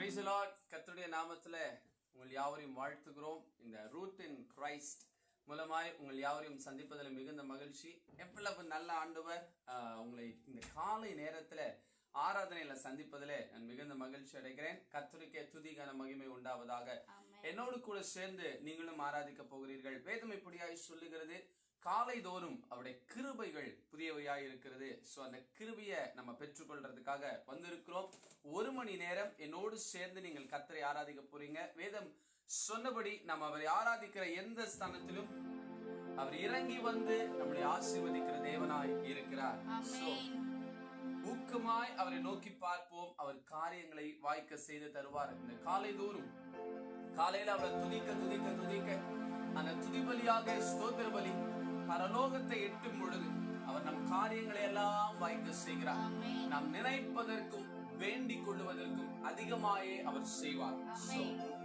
Praise the Lord. கர்த்தருடைய நாமத்தில உங்கள் யாவரையும் வாழ்த்துகிறோம். இந்த ரூத் இன் கிரைஸ்ட் மூலமாய் உங்கள் யாவரையும் சந்திப்பதில் மிகுந்த மகிழ்ச்சி. எவ்வளவு நல்ல ஆண்டவர் உங்களை இந்த காலை நேரத்தில் ஆராதனையில சந்திப்பதில் நான் மிகுந்த மகிழ்ச்சி அடைகிறேன். கர்த்தருக்கே துதி கன மகிமை உண்டாவதாக. என்னோடு கூட சேர்ந்து நீங்களும் ஆராதிக்க போகிறீர்கள். வேதம் இப்படியாய் சொல்லுகிறது, காலை தோறும் அவருடைய கிருபைகள் புதியவையாய் இருக்கிறது. ஸோ அந்த கிருபையை நம்ம பெற்றுக்கொள்றதுக்காக வந்திருக்கிறோம். 1 மணி நேரம் என்னோடு சேர்ந்து நீங்கள் கர்த்தரை ஆராதிக்க போறீங்க. வேதம் சொன்னபடி நம்ம அவரை ஆராதிக்கிற எந்த ஸ்தானத்திலும் அவர் இறங்கி வந்து நம்மளை ஆசீர்வதிக்கிற தேவனாய் இருக்கிறார். ஊக்கமாய் அவரை நோக்கி பார்ப்போம். அவர் காரியங்களை வாய்க்க செய்து தருவார். இந்த காலை தோறும் காலையில அவரை துதிக்க துதிக்க துதிக்க அந்த துதி பலியாக ஸ்தோத்திர பலி பரலோகத்தை எட்டும் பொழுது அவர் நம் காரியங்களை எல்லாம் வாய்க்க செய்கிறார். நாம் நினைப்பதற்கும் வேண்டிக் கொள்வதற்கும் அதிகமாயே அவர் செய்வார்.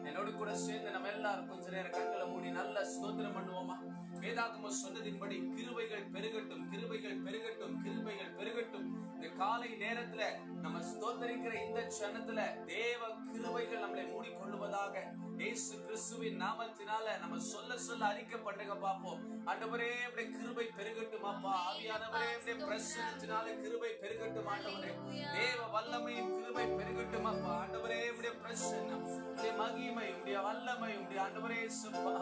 என்னோடு கூட சேர்ந்து நம்ம எல்லாரும் கொஞ்ச நேரம் கண்களை மூடி நல்ல ஸ்தோத்திரம் பண்ணுவோமா? வேதாகமம் சொன்னதின்படி கிருபைகள் பெருகட்டும், கிருபைகள் பெருகட்டும், கிருபைகள் பெருகட்டும். இந்த காலை நேரத்துல நம்ம ஸ்தோத்தரிக்கிற இந்த க்ஷணத்துல தேவ கிருபைகள் நம்மளை மூடிக்கொள்வதாக இயேசு கிறிஸ்துவின் நாமத்தினால நம்ம சொல்ல சொல்ல அறிக்கை பண்ணுங்க பாப்போம். ஆண்டவரே இப்படி கிருபை பெருகட்டும் அப்பா. ஆவியானவரே இப்படி பிரசன்னத்தினால கிருபை பெருகட்டும் ஆண்டவரே. தேவ வல்லமையின் கிருபை பெருகட்டும் அப்பா. ஆண்டவரே இப்படி பிரசன்னம், இப்படி மகிமை, இப்படி வல்லமை, இப்படி ஆண்டவரே சுப்பா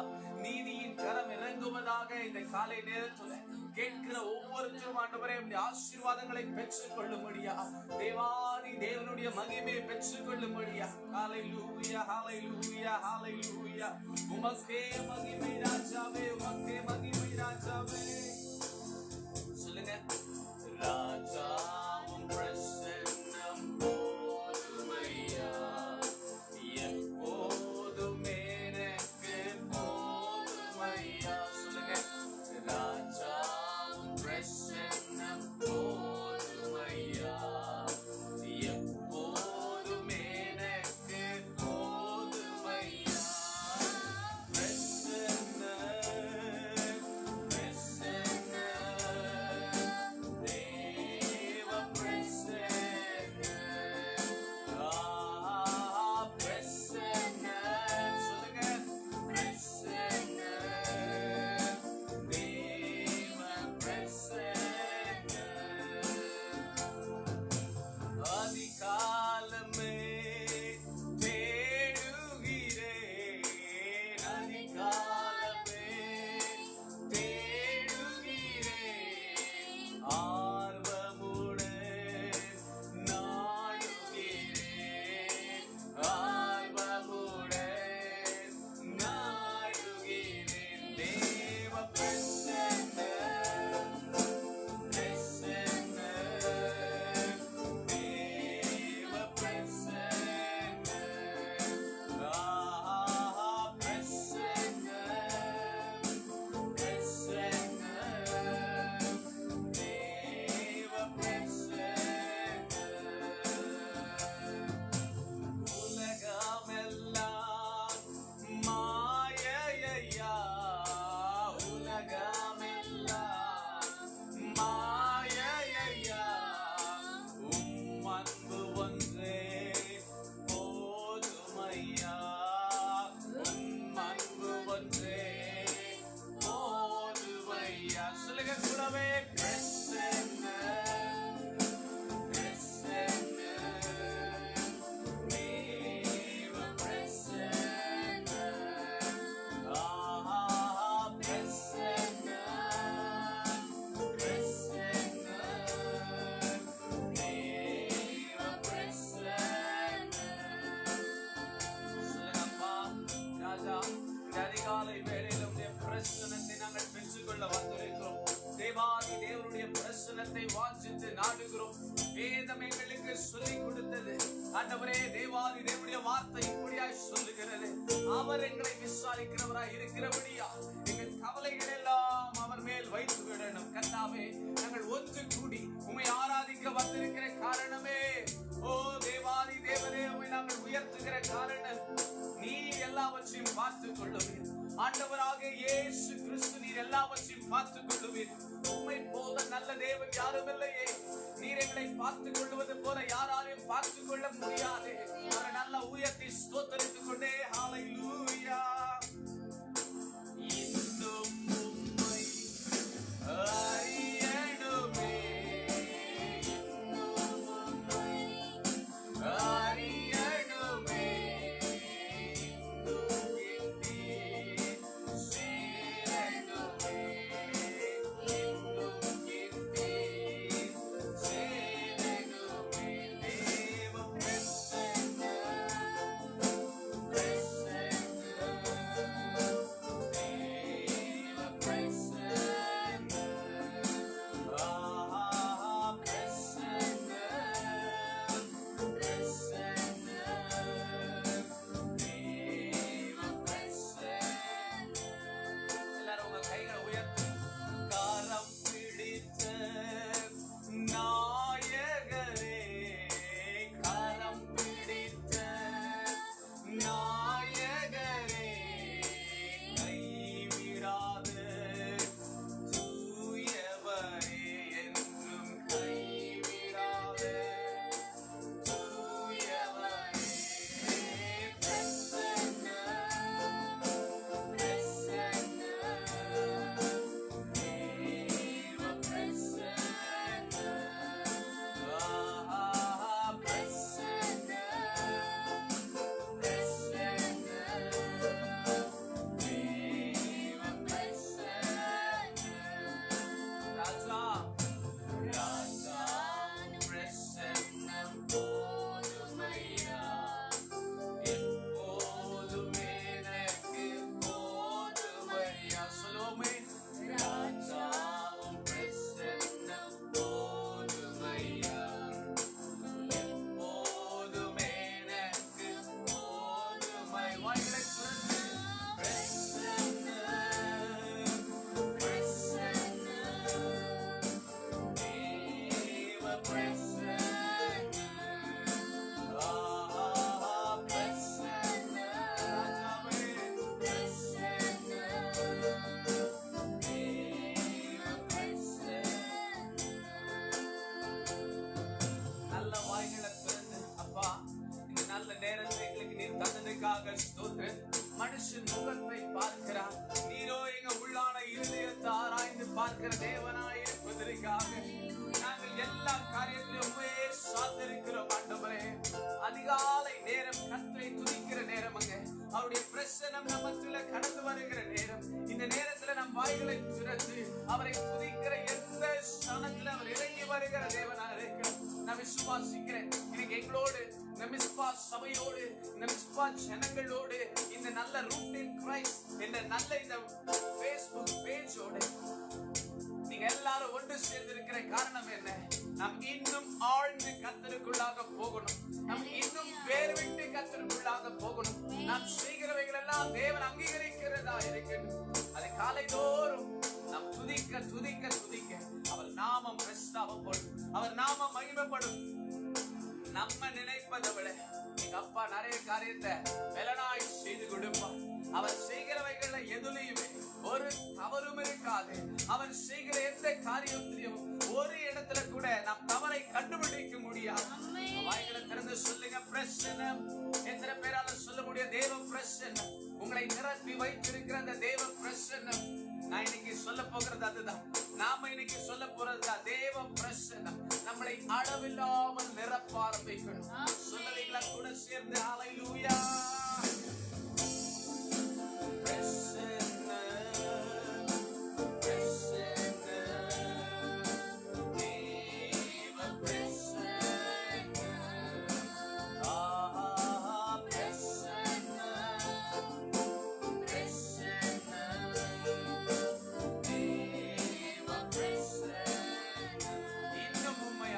நீதியின் கரம் இறங்குவதாக இந்த காலை நேரத்துல கேட்கிற ஒவ்வொருத்தரும் ஆண்டவரே இப்படி ஆசீர்வாதங்களை பெற்றுக் கொள்ளும்படியா, தேவாதி தேவனுடைய மகிமையை பெற்றுக் கொள்ளும்படியா. ஹல்லேலூயா, ஹல்லேலூயா, ஹல்லேலூயா. உமக்கே மகிமை ராஜாவே, உமக்கே மகிமை ராஜாவே. சொல்லுங்க. ராஜாவும் பிரசன்னம் போதுமையா, எப்போதும் எனக்கு போதுமையா. சொல்லுங்க. ராஜாவும் பிரசன்னம் போதுமையா, எப்போதும் எனக்கு போதுமையா. பிரசன்ன பிரசன்ன தேவ பிரசன்ன பிரசன்ன. சொல்லுங்க. பிரசன்ன தேவ பிரசன்ன. அதிகாலமே தேடுகிறேன், அதிகாலமே தேடுகிறேன், ஆர்வமுடன் நாடுகிறேன், ஆர்வமுடன் நாடுகிறேன். தேவ பிரசன்ன பிரசன்ன தேவ பிரசன்ன பிரசன்ன பிரசன்ன தேவ பிரசன்ன. உலகமெல்லாம் மாயையா, உலகமெல்லாம் மாயையா, உம் அன்பு ஒன்றே போதுமையா, உம் அன்பு ஒன்றே போதுமையா. சொல்லுங்க கூடவே. பிரசன்ன பிரசன்ன தேவ பிரசன்ன பிரசன்ன பிரசன்ன தேவ பிரசன்ன. சொல்லுங்கப்பா. ராஜா, இந்த அதிகாலை வேளையில உடைய பிரசன்னத்தை நாங்கள் பெற்றுக்கொள்ள வந்திருக்கிறோம். தேவாதி தேவனுடைய பிரசன்னத்தை வாஞ்சித்து நாடுகிறோம். வேதம் எங்களுக்கு சொல்லிக் கொடுத்தது. ஆண்டவரே, தேவாதி தேவனுடைய வார்த்தை இப்படியாய் சொல்லுகிறது, அவர் எங்களை விசாரிக்கிறவராய் இருக்கிறபடியா எங்கள் கவலைகள் எல்லாம் அவர் மேல் வைத்து விடணும். கர்த்தாவே, நாங்கள் ஒன்று கூடி உம்மை ஆராதிக்க வந்திருக்கிற காரணமே, ஓ தேவாதி தேவனே, உம்மை நாங்கள் உயர்த்துகிற காரணம் நீர் எல்லாவற்றையும் பார்த்துக் கொள்ளுவீர். ஆண்டவராக இயேசு கிறிஸ்து நீர் எல்லாவற்றையும் பார்த்துக் கொள்ளுவீர். உம்மை போல நல்ல தேவன் யாரும் இல்லையே. நீர் எங்களை பார்த்துக் கொள்வது போல யாராலையும் பார்த்துக் கொள்ள முடியாது. நல்லா உயர்த்தி ஸ்தோத்தரித்துக் கொண்டே ஹalleluya. இன்னும் உம்மை அறியணுமே, இன்னும் உம்மை அறியணுமே, இன்னும் கிட்டே சேரணுமே, இன்னும் கிட்டே சேரணுமே. தேவ எல்லாரும் உங்க கைகளை உயர்த்தி கரம் பிடித்த நாயகரே, கரம் பிடித்த நாயகரே, கைவிடாத தூயவரே, என்றும் கைவிடாத தூயவரே. பிரசன்ன பிரசன்ன தேவ பிரசன்ன, பிரசன்ன பிரசன்ன தேவ பிரசன்ன. ராஜா ராஜா பிரசன்னம் போதுமையா, எப்போதும் எனக்கு போதுமையா. சொல்லுவோமே, ராஜாவும் பிரசன்னம் போதுமையா, எப்போதும் எனக்கு போதுமை. வாய்களை திறந்து பிரசன்ன பிரசன்ன தேவ பிரசன்ன, பிரசன்ன ராஜாவே, பிரசன்ன தேவ பிரசன்ன. நல்ல வாய்களை திறந்து அப்பா, இந்த நல்ல நேரத்தை எங்களுக்கு நீர் தந்ததுக்காக ஸ்தோத்திரம். மனுஷன் முகத்தை பார்க்கிறார், நீரோ எங்க உள்ளான இருதயத்தை ஆராய்ந்து பார்க்கிற தேவனாய் இருப்பதற்காக நாங்கள் எல்லா காரியத்திலும் உண்மையே சார்ந்திருக்கிறோம் ஆண்டவரே. அதிகாலை நேரம் கர்த்தரை துதிக்கிற நேரம், அங்க அவருடைய பிரசன்னம் நமக்குள்ள கடந்து வருகிற நேரம். இந்த நேரத்துல நம் வாய்களை திறந்து அவரை துதிக்கிற எந்த ஸ்தானத்துல அவர் இறங்கி வருகிற தேவனா இருக்கிறோம். நான் விசுவாசிக்கிறேன், இன்னைக்கு எங்களோடு இந்த மிஸ்பா சபையோடு, இந்த மிஸ்பா ஜனங்களோடு, இந்த நல்ல ரூட் இன் கிரைஸ்ட் என்ற நல்ல இந்த Facebook பேஜோடு நீங்க எல்லாரும் ஒன்று சேர்ந்திருக்கிற காரணம் என்ன? நாம் இன்னும் ஆழ்ந்து கர்த்தருக்குள்ளாக போகணும், நாம் இன்னும் வேறு விட்டு கர்த்தருக்குள்ளாக போகணும். நாம் செய்கிறவைகள் எல்லாம் தேவன் அங்கீகரிக்கிறதா இருக்கணும். அது காலை தோறும் நாம் துதிக்க துதிக்க துதிக்க அவர் நாமம் பிரஸ்தாபப்படும், அவர் நாமம் மகிமைப்படும். நம்ம நினைப்பதை விட எங்க அப்பா நிறைய காரியத்தை வெலனாய் செய்து கொடுப்பார். அவர் செய்கிறவைகள்ல எதுலையுமே ஒரு தவறும் இருக்காது. அவர் செய்கிற எந்த காரியத்திலையும் ஒரு இடத்துல கூட நாம் தவறை கண்டுபிடிக்க முடியாது. வாய்களை திறந்து சொல்லுங்க பிரசன்னம். எத்தனை பேரால சொல்ல முடிய தேவ பிரசன்னம் உங்களை நிரப்பி வைத்திருக்கிற அந்த தேவ பிரசன்னம். நான் இன்னைக்கு சொல்ல போகிறது அதுதான். நாம இன்னைக்கு சொல்ல போறதுதான் தேவ பிரசன்னம் நம்மளை அளவில்லாமல் நிரப்ப ஆரம்பிக்கணும். சொல்லுவீங்களா கூட சேர்ந்து? ஹalleluya.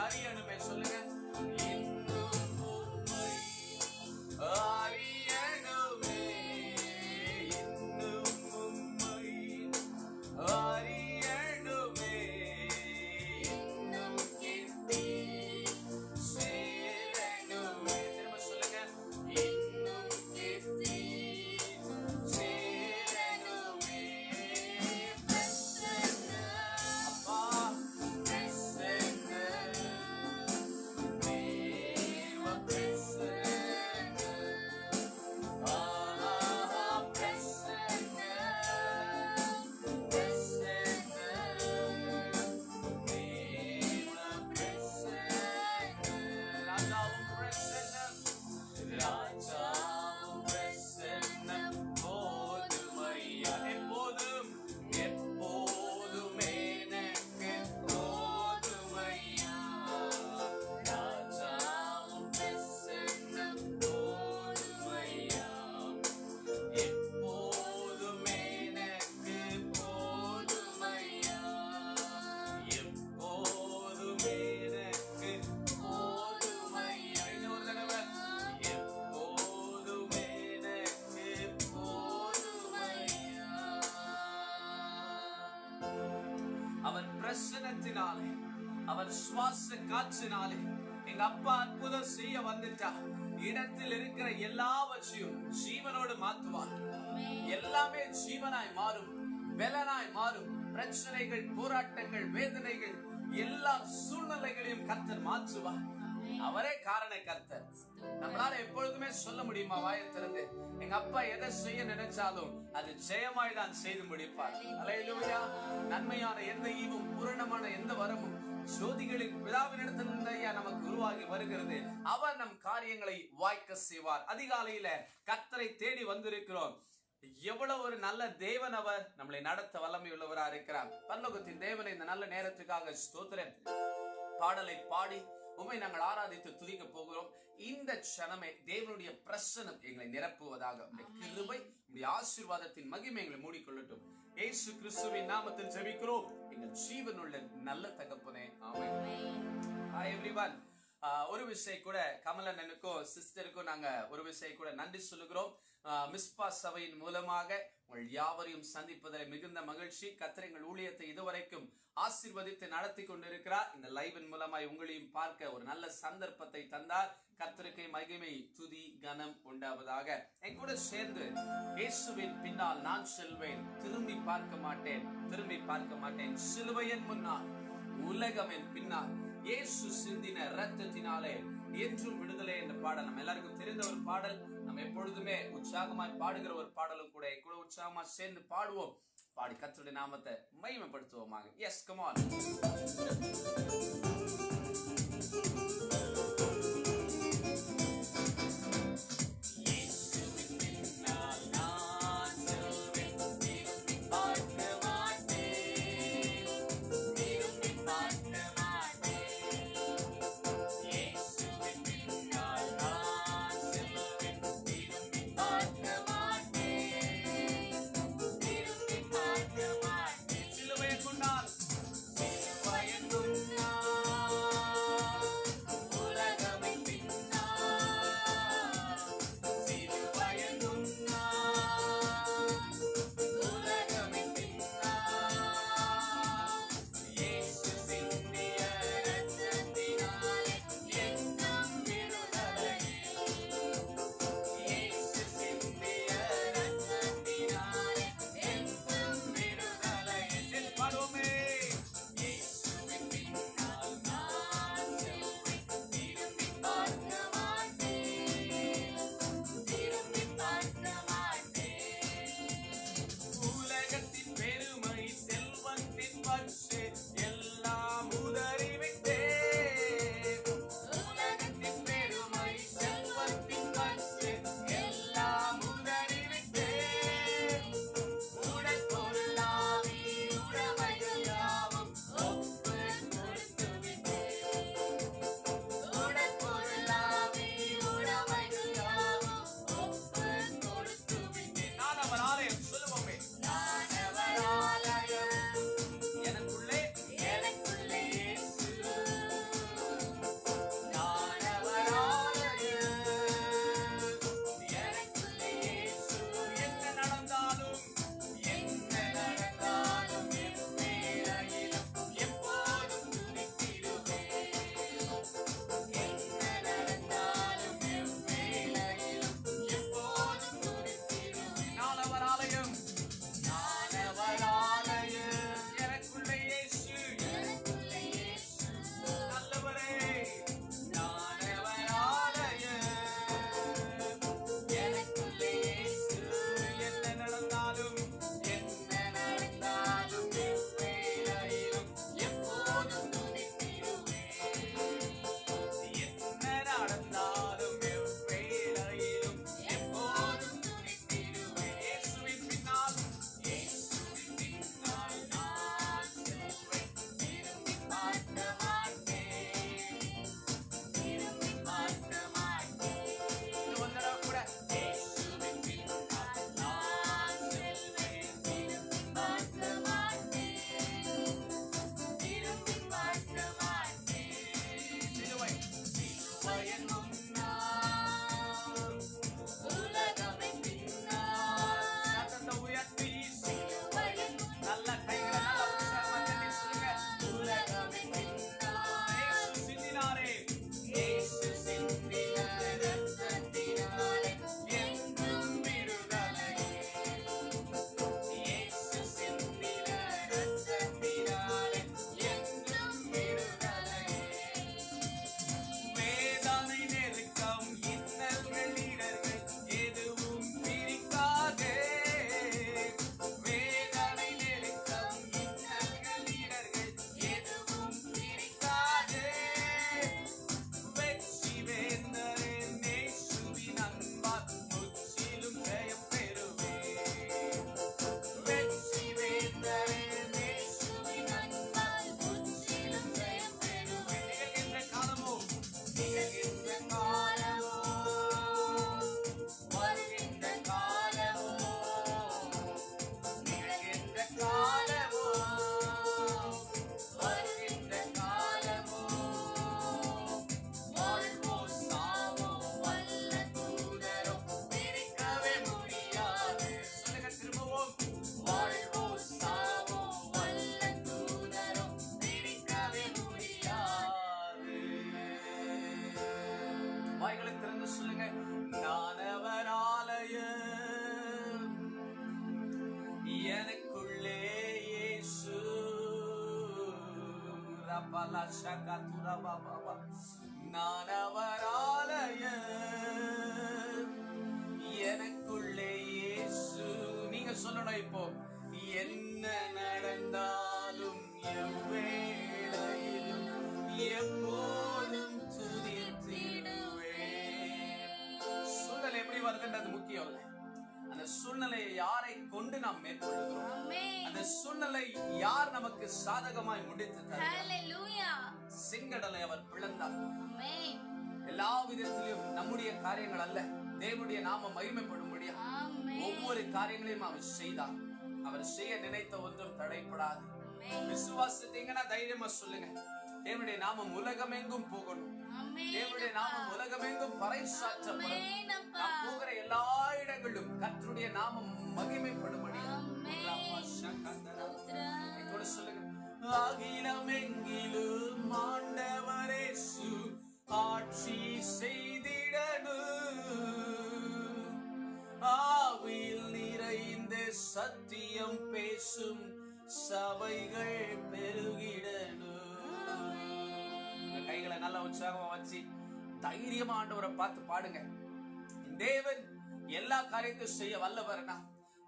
அறியணுமே, சொல்லுங்க. இன்னும் உம்மை அறிய அவர் சுவாச காற்றினாலே எங்க அப்பா அற்புதம் செய்ய வந்துட்டா. இடத்தில் இருக்கிற எல்லாவற்றையும் ஜீவனோடு மாற்றுவார். எல்லாமே ஜீவனாய் மாறும், பலனாய் மாறும். பிரச்சனைகள், போராட்டங்கள், வேதனைகள், எல்லா சூழ்நிலைகளையும் கர்த்தர் மாற்றுவார். அவரே காரண கர்த்தர். நம்மளால எப்பொழுதுமே சொல்ல முடியுமா வாயை திறந்து, எங்க அப்பா எதை செய்ய நினைச்சாலும் அது ஜெயமாய் தான் செய்து முடிப்பார். அல்லேலூயா. நன்மையான எந்த ஈவும் பூரணமான எந்த வரமும் ஜோதிகளின் பிதாவினிடத்திலிருந்து நமக்கு உருவாகி வருகிறது. அவர் நம் காரியங்களை வாய்க்க செய்வார். அதிகாலையில கர்த்தரை தேடி வந்திருக்கிறோம். எவ்வளவு ஒரு நல்ல தேவன். அவர் நம்மளை நடத்த வல்லமை உள்ளவரா இருக்கிறார். பரலோகத்தின் தேவனை இந்த நல்ல நேரத்துக்காக ஸ்தோத்திரம். பாடலை பாடி உம்மை நாங்கள் ஆராதித்து துதிக்க போகிறோம். இந்த க்ஷணமே தேவனுடைய பிரசன்னம் எங்களை நிரப்புவதாக. கிருபை, உம்முடைய ஆசீர்வாதத்தின் மகிமை எங்களை மூடிக்கொள்ளட்டும். இயேசு கிறிஸ்துவின் நாமத்தில் ஜெபிக்கிறோம் எங்கள் ஜீவனுள்ள நல்ல தகப்பனே, ஆமென். Hi everyone. ஒரு விஷயம் கூட கமலனுக்கும் சிஸ்டருக்கும் நாங்க ஒரு விஷயம் கூட நன்றி சொல்லுகிறோம். மிஸ்பா சபையின் மூலமாக உங்கள் யாவரையும் சந்திப்பதில் மிகுந்த மகிழ்ச்சி. கர்த்தர் எங்கள் ஊழியத்தை இதுவரைக்கும் ஆசீர்வதித்து நடத்தி கொண்டிருக்கிறார். இந்த லைவின் மூலமாய் உங்களையும் பார்க்க ஒரு நல்ல சந்தர்ப்பத்தை தந்தார். கர்த்தருக்கு மகிமை, துதி, கனம் உண்டாவதாக. என் கூட சேர்ந்து இயேசுவின் பின்னால் நான் செல்வேன், திரும்பி பார்க்க மாட்டேன், திரும்பி பார்க்க மாட்டேன். சிலுவையின் முன்னால், உலகம் என் பின்னால், இயேசு சிந்தின இரத்தத்தினாலே என்றும் விடுதலை என்ற பாடல் நம்ம எல்லாருக்கும் தெரிந்த ஒரு பாடல். நம்ம எப்பொழுதுமே உற்சாகமாய் பாடுகிற ஒரு பாடலும் கூட. கூட உற்சாகமா சேர்ந்து பாடுவோம். பாடி கர்த்தருடைய நாமத்தை மகிமைப்படுத்துவோமாக. S, come on. உலக சொல்லுங்க, நான் அவர் ஆலயம், எனக்குள்ளே இயேசு. ரபலா ஷகதுரா பாபா, நான் அவர் ஆலயம், எனக்குள்ளே இயேசு. நீங்க சொல்லணும் இப்போ, என்ன நடந்தாலும் எவ்வேளையிலும் எப்போதும் துதித்திடுவேன். சூழ்நிலை எப்படி வருதுன்றது முக்கியம் இல்ல, அந்த சூழ்நிலையை யாரை கொண்டு நாம் மேற்கொள்கிறோம், அந்த சூழ்நிலை யார் நமக்கு சாதகமாய் முடித்து தருகிறார். செங்கடலை அவர் பிளந்தார். எல்லா விதத்திலும் நம்முடைய காரியங்கள் அல்ல, தேவனுடைய நாம மகிமைப்படும்படியா ஒவ்வொரு காரியங்களையும் அவர் செய்தார். அவர் செய்ய நினைத்த ஒன்றும் தடைப்படாது. விசுவாசத்தீங்கன்னா தைரியமா சொல்லுங்க, தேவனுடைய நாமம் உலகமெங்கும் போகணும், தேவனுடைய நாமம் உலகமெங்கும் பறைசாற்றப்படும். நாம் போகிற எல்லா இடங்களும் கர்த்தருடைய நாமம் மகிமைப்படும்படியா சொல்லுங்க, அகிலமெங்கிலும் ஆண்டவர் இயேசு ஆட்சி செய்திடணும், ஆவியில் நிறைந்த சத்தியம் பேசும் சபைகள் பெருகிடணும். கைகளை நல்லா உற்சாகமா வச்சு தைரியமா ஆண்டவரை பார்த்து பாடுங்க. தேவன் எல்லா காரியத்தையும் செய்ய வல்லவர்னா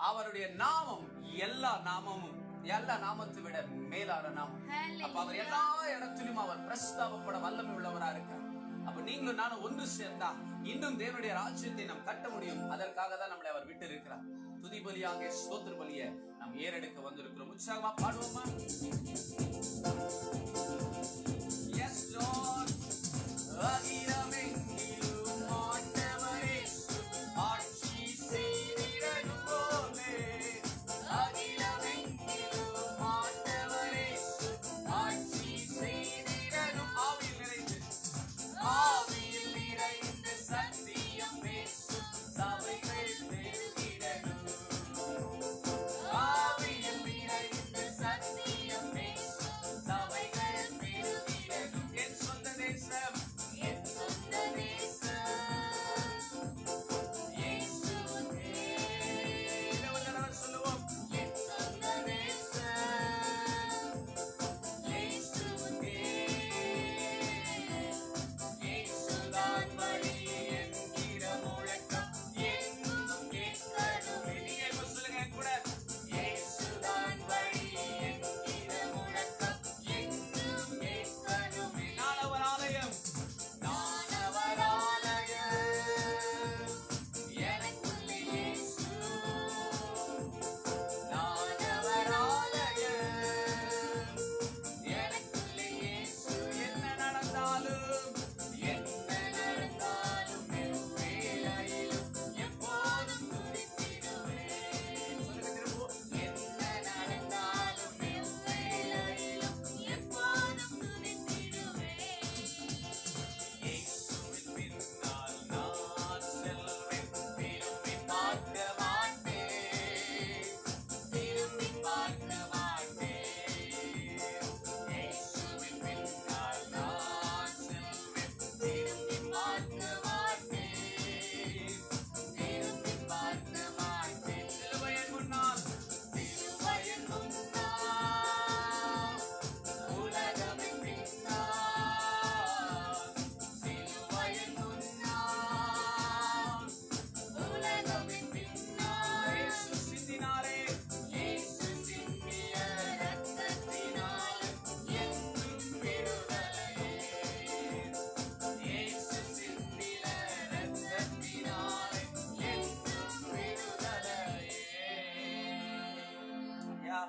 அவருடைய நாமம் எல்லா நாமமும், எல்லா நாமத்தை விட மேலான நாமம். அப்ப அவர் எல்லா இடத்திலும் அவர் பிரஸ்தாபப்பட வல்லமை உள்ளவரா இருக்கார். அப்ப நீங்களும் நானும் ஒன்று சேர்ந்தா இன்னும் தேவனுடைய ராஜ்யத்தை நாம் கட்ட முடியும். அதற்காக தான் நம்மளை அவர் விட்டு இருக்கிறார். துதி பலியாக ஸ்தோத்திர பலியை நாம் ஏறெடுக்க வந்திருக்கிறோம். உற்சாகமா பாடுவோமா? Yes Lord. அகிலமெங்கிலும் ஆண்டவர் இயேசு ஆட்சி செய்திடணும் போலே, அகிலமெங்கிலும் ஆண்டவர் இயேசு ஆட்சி செய்திடணும், ஆவியில் நிறைந்து, ஆவியில் நிறைந்து சத்தியம் பேசும் சபைகள் பெருகிடணும், ஆவியில் நிறைந்து சத்தியம் பேசும் சபைகள் பெருகிடணும். என் சொந்த தேசம், என் சொந்த தேசம் இயேசுவே. இன்னொரு சொல்லுவோம், என் சொந்த தேசம் இயேசுவே. இயேசுதான் வழி என்கிற முழக்கம் எங்கும் கேட்கணுமே. நீங்க இப்ப சொல்லுங்க என் கூட, இயேசுதான் வழி என்கிற முழக்கம் எங்கும் கேட்கணுமே. நான் அவர் ஆலயம், நான் அவர் ஆலயம், எனக்குள்ளே இயேசு, நான் அவர் ஆலயம், எனக்குள்ளே இயேசு. என்ன நடந்தாலும், என்ன நடந்தாலும் எவ்வேளையிலும் எப்போதும் துதித்திடுவேன். சொல்லுங்க திரும்பவும், என்ன நடந்தாலும் எவ்வேளையிலும் எப்போதும் துதித்திடுவேன். இயேசுவின் பின்னால் நான் செல்வேன், திரும்பி பார்க்க மாட்டேன், திரும்பி பார்க்க மாட்டேன். இயேசுவின் பின்னால் நான் செல்வேன், திரும்பி பார்க்க மாட்டேன், திரும்பி பார்க்க மாட்டேன். சிலுவையின் முன்னால், சிலுவையின் முன்னால், உலகமின் பின்னால், சிலுவையின் முன்னால், உலகமின் பின்னால். இயேசு சிந்தினாரே, இயேசு சிந்திய ரத்தத்தினாலே என்றும் விடுதலையே, இயேசு சிந்திய ரத்தத்தினாலே என்றும் விடுதலையே. ஐயா,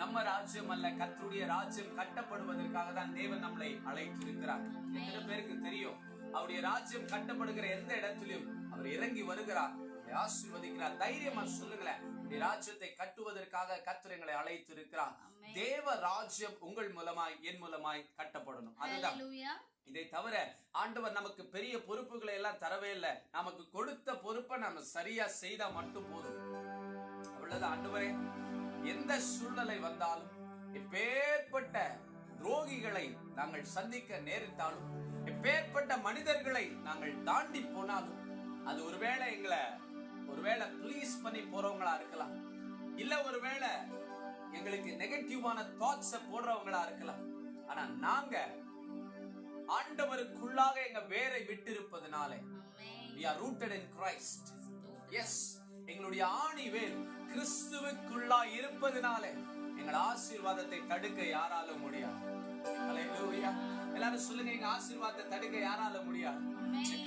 நம்ம ராஜ்யம் அல்ல, கர்த்தருடைய ராஜ்யம் கட்டப்படுவதற்காக தான் தேவன் நம்மளை அழைத்திருக்கிறார். எத்தனை பேருக்கு தெரியும், அவருடைய ராஜ்யம் கட்டப்படுகிற எந்த இடத்திலும் அவர் இறங்கி வருகிறார், நம்மை ஆசீர்வதிக்கிறார். தைரியமா சொல்லுங்களேன், இந்த ராஜ்யத்தை கட்டுவதற்காக கர்த்தர் எங்களை அழைத்திருக்கிறார். தேவ ராஜ்யம் உங்கள் மூலமாய், என் மூலமாய் கட்டப்படணும். அதுதான். இதை தவிர ஆண்டவர் நமக்கு பெரிய பொறுப்புகளை எல்லாம் தரவே இல்லை. நமக்கு கொடுத்த பொறுப்பை நம்ம சரியா செய்தா மட்டும் போதும். அவ்வளவுதான். ஆண்டவரே, எந்த சூழ்நிலை வந்தாலும், எப்பேற்பட்ட துரோகிகளை நாங்கள் சந்திக்க நேரிட்டாலும், எப்பேற்பட்ட மனிதர்களை நாங்கள் தாண்டி போனாலும் அது ஒருவேளை எங்களை ஒருவேளை ப்ளீஸ் பண்ணி போறவங்களா இருக்கலாம், இல்ல ஒருவேளை எங்களுக்கு நெகட்டிவான தாட்ஸ போடுறவங்களா இருக்கலாம். ஆனா நாங்க ஆண்டவருக்குள்ளாக எங்க வேரை விட்டு இருப்பதனாலே we are rooted in Christ. Yes, எங்களுடைய ஆணி வேர் கிறிஸ்துவுக்குள்ளா இருப்பதனாலே எங்கள் ஆசீர்வாதத்தை தடுக்க யாராலும் முடியாது. ஹல்லேலூயா. எல்லாரும் சொல்லுங்க, எங்க ஆசீர்வாதத்தை தடுக்க யாரால முடியாது.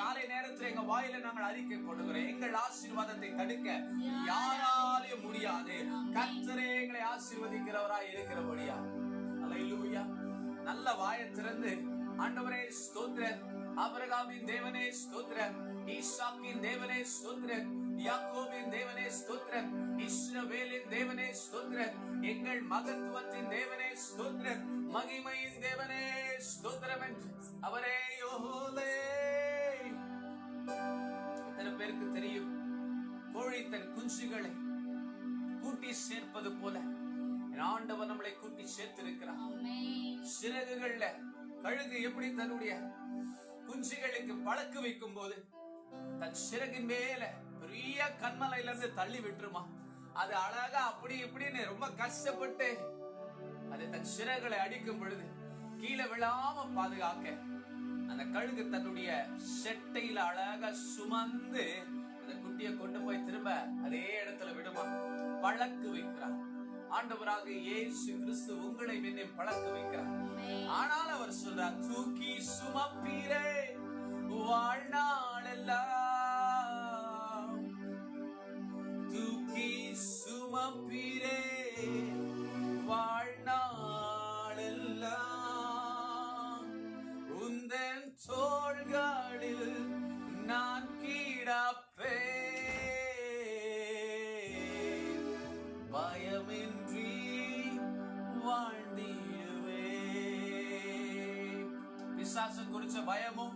காலை நேரத்துல எங்க வாயில நாங்கள் அறிக்கை கொடுக்கிறோம், எங்கள் ஆசீர்வாதத்தை தடுக்க யாராலையும் முடியாது. கர்த்தரே எங்களை ஆசீர்வதிக்கிறவராய் இருக்கிறபடியா. ஹல்லேலூயா. நல்ல வாயை திறந்து ஆண்டவரே ஸ்தோத்திரம், ஆபிரகாமின் தேவனே ஸ்தோத்திரம், ஈசாக்கின் தேவனே ஸ்தோத்திரம், யாக்கோபின் தேவனே ஸ்தோத்திரம், இஸ்ரவேலின் தேவனே ஸ்தோத்திரம், எங்கள் மகத்துவத்தின் தேவனே ஸ்தோத்திரம், மகிமையின் தேவனே ஸ்தோத்திரம் என்று அவரே யோஹோலே. எத்தனை பேருக்கு தெரியும், கோழி தன் குஞ்சுகளை கூட்டி சேர்ப்பது போல ஆண்டவர் நம்மளை கூட்டி சேர்த்திருக்கிறார். சிறகுகள்ல கழுகு எப்படி தன்னுடைய குஞ்சுகளுக்கு பழக்கு வைக்கும் போது தன் சிறகின் மேல பெரிய கண்மலையில இருந்து தள்ளி விட்டுருமா, அது அழகா அப்படி இப்படின்னு ரொம்ப கஷ்டப்பட்டு அது தன் சிறகுகளை அடிக்கும் பொழுது கீழே விழாம பாதுகாக்க அந்த கழுகு தன்னுடைய செட்டையில அழகா சுமந்து அந்த குட்டியை கொண்டு போய் திரும்ப அதே இடத்துல விடுமா, பழக்கு வைக்கிறார். ஆண்டவராக இயேசு கிறிஸ்து உங்களை என்னை பழக்க வைக்கிறார். ஆனால் அவர் சொல்றார், தூக்கி சுமப்பீரே வாழ்நாளெல்லாம், தூக்கி சுமப்பீரே வாழ்நாளெல்லாம், உந்தன் தோள்களில் நான் கிடப்பேன், பயமின்றி வாழ்ந்திடுவேன். பிசாசு குறிச்ச பயமும்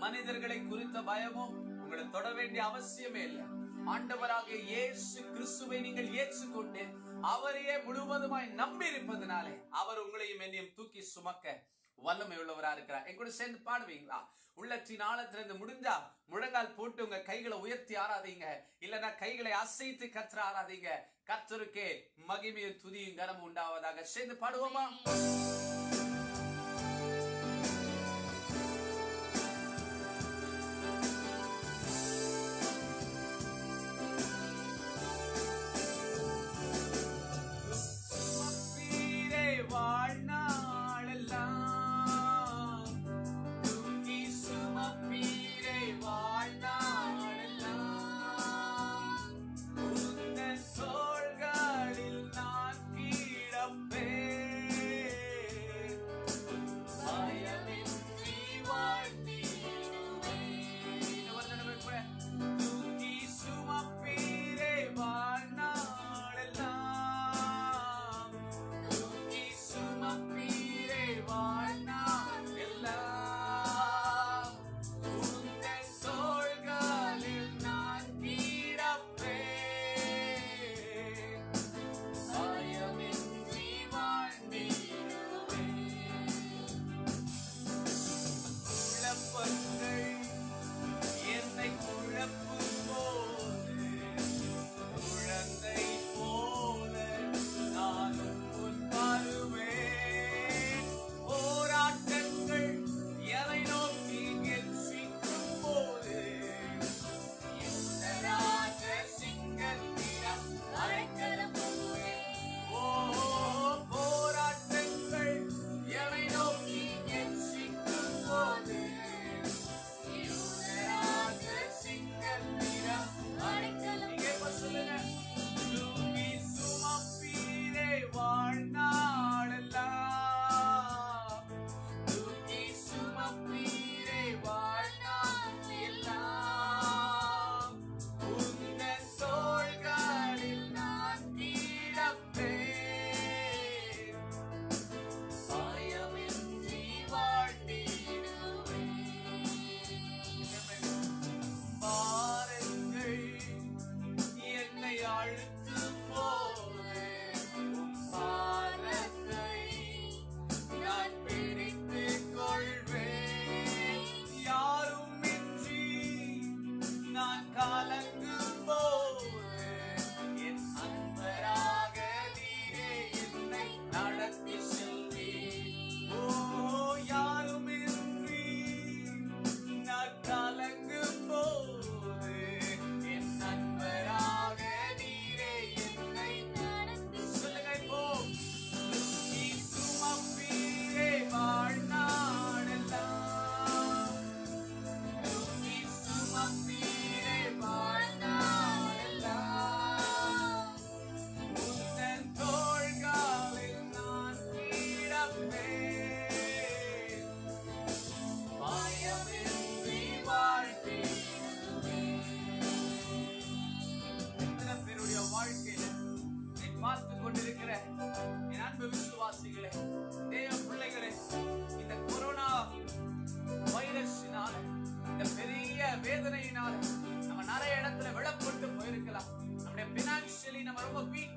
மனிதர்களை குறித்த பயமும் உங்களை தொட வேண்டிய அவசியமே இல்லை. ஆண்டவராக இயேசு கிறிஸ்துவை நீங்கள் ஏற்றுக்கொண்டு அவரையே முழுவதுமாய் நம்பி இருப்பதனாலே அவர் உங்களையும் என்னையும் தூக்கி சுமக்க வல்லமை உள்ளவரா இருக்கிறார். என் கூட சேர்ந்து பாடுவீங்களா? உள்ளத்தின் ஆழத்திலிருந்து முடிஞ்சா முழங்கால் போட்டு உங்க கைகளை உயர்த்தி ஆராதீங்க, இல்லைன்னா கைகளை அசைத்து கர்த்தரை ஆராதீங்க. கர்த்தருக்கே மகிமையும் துதியும் கனமும் உண்டாவதாக. சேர்ந்து பாடுவோமா? வாழ்நாளெல்லாம், தூக்கி சுமப்பீரே வாழ்நாளெல்லாம், உந்தன் தோள்களில் நான் கிடப்பேன்,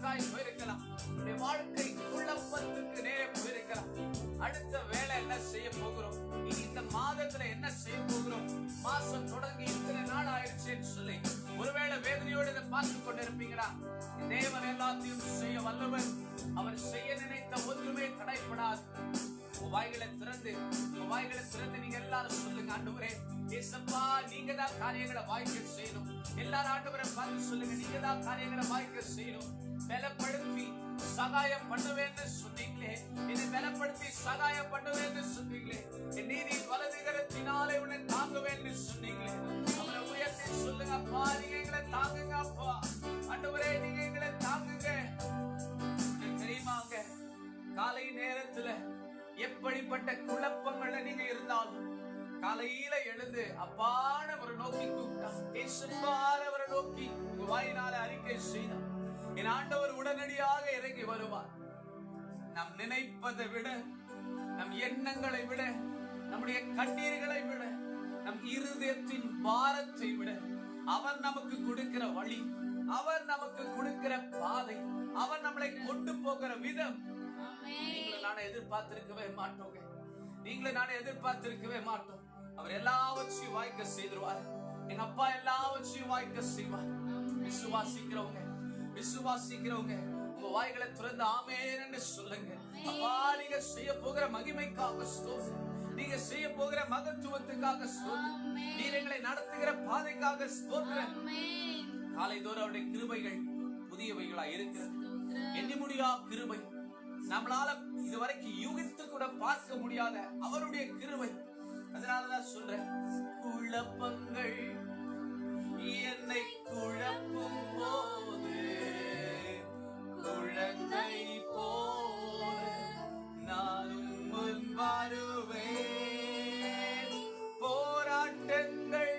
குழப்பத்துக்காய் போயிருக்கலாம். உன்னுடைய வாழ்க்கை குழப்பத்துக்கு நேரே போயிருக்கலாம். அடுத்த வேலை என்ன செய்ய போகிறோம், இனி இந்த மாதத்துல என்ன செய்ய போகிறோம், மாசம் தொடங்கி இத்தனை நாள் ஆயிடுச்சுன்னு சொல்லி ஒருவேளை வேதனையோடு இதை பார்த்து கொண்டிருப்பீங்களா? தேவன் எல்லாத்தையும் செய்ய வல்லவர். அவர் செய்ய நினைத்த ஒன்றுமே தடைப்படாது. வாய்களை திறந்து நீங்க எல்லாரும் சொல்லுங்க, ஆண்டவரே ஏசப்பா நீங்க தான் காரியங்களை வாய்க்க செய்யணும். எல்லாரும் ஆண்டவரை பார்த்து சொல்லுங்க, நீங்க தான் காரியங்களை வாய்க்க செய்யணும். பலப்படுத்தி சகாயம் பண்ணுவேன்னு சொன்னீங்களே, என்னை பலப்படுத்தி சகாயம் பண்ணுவேன்னு சொன்னீங்களே, என் நீதி வலதுகரத்தினாலே உன்னை தாங்குவேன்னு சொன்னீங்களே. அவரை உயர்த்தி சொல்லுங்க, அப்பா நீங்க எங்களை தாங்குங்க. அப்பா ஆண்டவரே நீங்க எங்களை தாங்குங்க. தெரியுமாங்க, காலை நேரத்துல எப்படிப்பட்ட குழப்பங்கள்ல நீங்க இருந்தாலும் காலையில எழுந்து அப்பானவரை நோக்கி கூப்பிட்டார், நோக்கி உங்க வாயினால அறிக்கை செய்தார். என் ஆண்டவர் உடனடியாக இறங்கி வருவார். நம் நினைப்பதை விட, நம் எண்ணங்களை விட, நம்முடைய கண்ணீர்களை விட, நம் இருதயத்தின் பாரத்தை விட அவர் நமக்கு கொடுக்கிற வழி, அவர் நமக்கு கொடுக்கிற பாதை, அவர் நம்மளை கொண்டு போகிற விதம் நீங்களும் நானும் எதிர்பார்த்திருக்கவே மாட்டோங்க. நீங்களும் நானும் எதிர்பார்த்திருக்கவே மாட்டோம். அவர் எல்லாவற்றையும் வாய்க்க செய்திருவார். எங்க அப்பா எல்லாவற்றையும் வாய்க்க செய்வார். விசுவாசிக்கிறவங்க உங்க வாய்களை திறந்து ஆமென் என்று சொல்லுங்க. அப்பா நீங்க செய்ய போகிற மகிமைக்காக ஸ்தோத்திரம், நீங்க செய்ய போகிற மகத்துவத்துக்காக ஸ்தோத்திரம், நீர் எங்களை நடத்துகிற பாதைக்காக ஸ்தோத்திரம். காலைதோறும் அவருடைய கிருபைகள் புதியவைகளா இருக்கிறது. எண்ணி முடியா கிருபை, நம்மளால இதுவரைக்கும் யூகித்து கூட பார்க்க முடியாத அவருடைய கிருபை. அதனாலதான் சொல்றேன், குழப்பங்கள் என்னை குழப்பும் போது குழந்தை போல நானும் முன் வருவேன். போராட்டங்கள்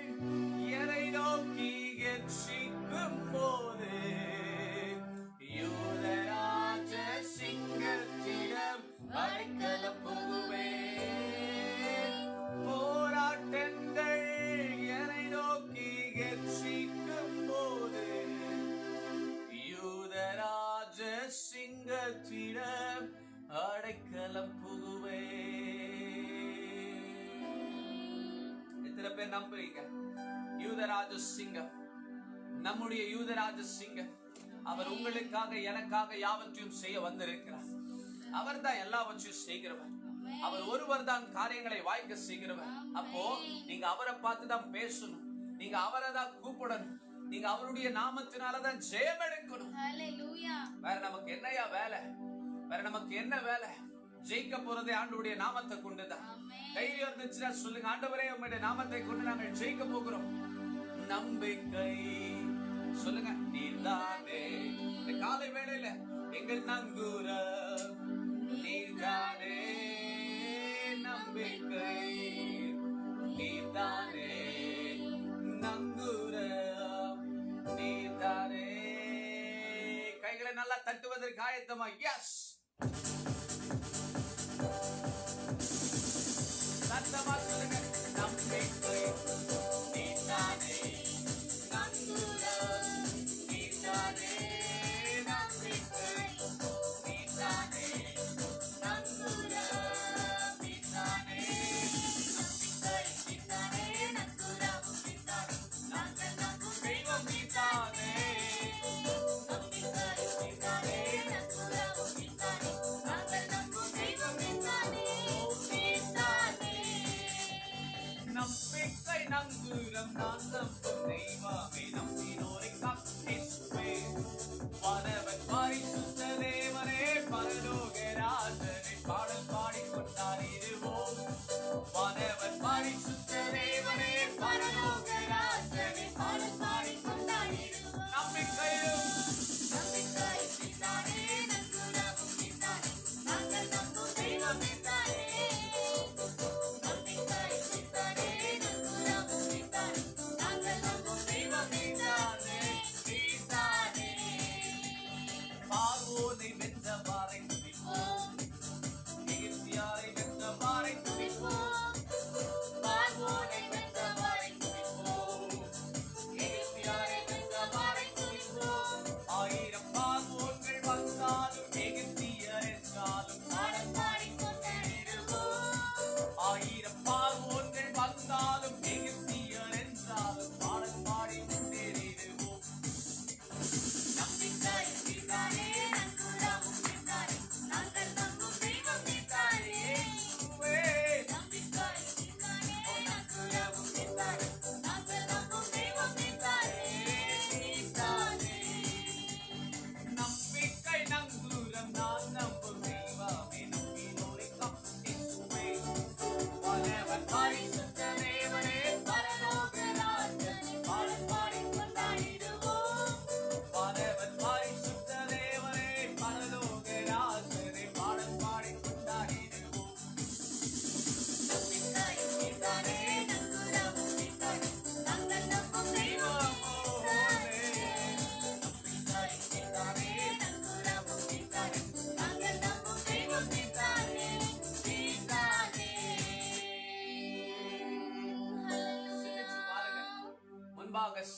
என்னை நோக்கி எச்சிக்கும் போது யூதராஜ சிங்கத்திடம் அடைக்கலம் புகுவேன். போராட்டங்கள் என்னை நோக்கி எச்சிக்கும் போது யூதராஜ சிங்கத்திடம் அடைக்கலம் புகுவேன். எத்தனை பேர் நம்புறீங்க? யூதராஜ சிங்கம், நம்முடைய யூதராஜ சிங்கம், அவர் உங்களுக்காக எனக்காக யாவற்றையும் செய்ய வந்திருக்கிறார். அவர் தான் எல்லாவற்றையும் செய்கிறவர். அவர் ஒருவர் தான் காரியங்களை வாய்க்க செய்கிறவர். அப்போ நீங்க அவரை பார்த்து தான் பேசணும், நீங்க அவரை தான் கூப்பிடணும், நீங்க அவருடைய நாமத்தினாலதான் ஜெயம் எடுக்கணும். வேற நமக்கு என்னையா வேலை? வேற நமக்கு என்ன வேலை? ஜெயிக்க போறதே ஆண்டவருடைய நாமத்தை கொண்டுதான். தைரியம் இருந்துச்சுன்னா சொல்லுங்க, ஆண்டவரே உங்களுடைய நாமத்தை கொண்டு நாங்கள் ஜெயிக்க போகிறோம். நம்பிக்கை சொல்லுங்க, நீர்தானே. இந்த காலை வேளையில எங்கள் நங்கூரம் நீர்தானே. நம்பிக்கை நீர்தானே, நங்கூரம் நீர்தானே. கைகளை நல்லா தட்டுவதற்கு ஆயத்தமா? எஸ், சத்தமா சொல்லுங்க, நம்பிக்கை நீர்தானே, நங்கூரம் நீர்தானே. நம்பிக்கை நீர்தானே, நங்கூரம் நீர்தானே. நம்பிக்கை நீர்தானே, நங்கூரம் நீர்தானே. நாங்கள் நம்பும் தெய்வம் நீர்தானே. நம்பிக்கை நீர்தானே, நங்கூரம் நீர்தானே. நாங்கள் நம்பும் தெய்வம் நீர்தானே. நீர்தானே நம்பிக்கை நங்கூரம், நான் நம்பும் தெய்வமே. நம்பினோரை காக்கும் இயேசுவே.